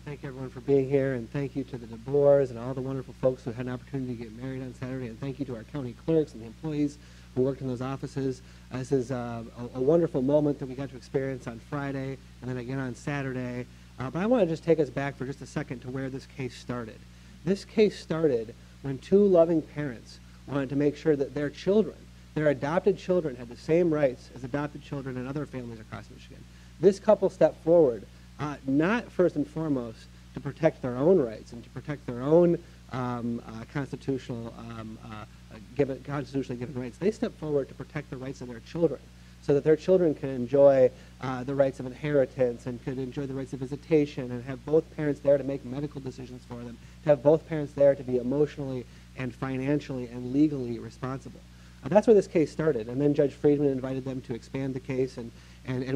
and thank everyone for being here, and thank you to the DeBoers and all the wonderful folks who had an opportunity to get married on Saturday, and thank you to our county clerks and the employees who worked in those offices. This is a wonderful moment that we got to experience on Friday and then again on Saturday. But I want to just take us back for just a second to where this case started. This case started when two loving parents wanted to make sure that their children, their adopted children, had the same rights as adopted children in other families across Michigan. This couple stepped forward, not first and foremost to protect their own rights and to protect their own constitutionally given rights. They stepped forward to protect the rights of their children, so that their children can enjoy the rights of inheritance and could enjoy the rights of visitation and have both parents there to make medical decisions for them, to have both parents there to be emotionally and financially and legally responsible. That's where this case started, and then Judge Friedman invited them to expand the case, and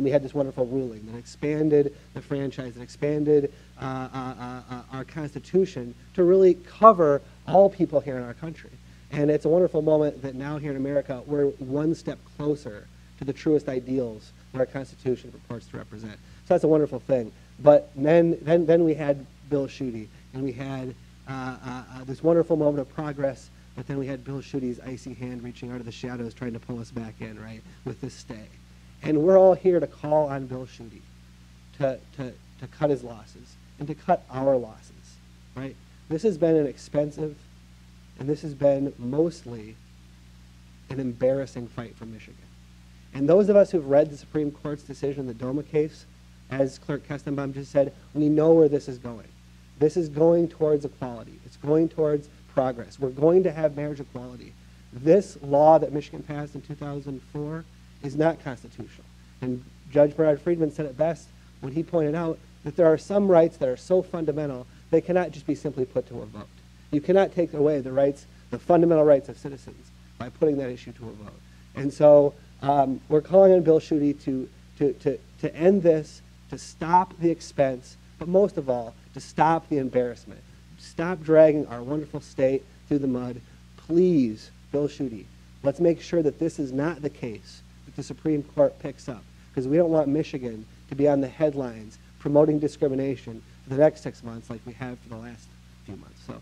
we had this wonderful ruling that expanded the franchise, that expanded our Constitution to really cover all people here in our country. And it's a wonderful moment that now here in America, we're one step closer to the truest ideals that our Constitution purports to represent. So that's a wonderful thing. But then we had Bill Schuette, and we had this wonderful moment of progress, but then we had Bill Schuette's icy hand reaching out of the shadows trying to pull us back in, right, with this stay. And we're all here to call on Bill Schuette to cut his losses and to cut our losses, right? This has been an expensive, and this has been mostly an embarrassing fight for Michigan. And those of us who've read the Supreme Court's decision in the DOMA case, as Clerk Kestenbaum just said, we know where this is going. This is going towards equality. It's going towards progress. We're going to have marriage equality. This law that Michigan passed in 2004 is not constitutional. And Judge Bernard Friedman said it best when he pointed out that there are some rights that are so fundamental they cannot just be simply put to a vote. You cannot take away the rights, the fundamental rights of citizens by putting that issue to a vote. And so we're calling on Bill Schuette to end this, to stop the expense, but most of all, to stop the embarrassment. Stop dragging our wonderful state through the mud. Please, Bill Schuette, let's make sure that this is not the case that the Supreme Court picks up, because we don't want Michigan to be on the headlines promoting discrimination for the next 6 months like we have for the last few months. So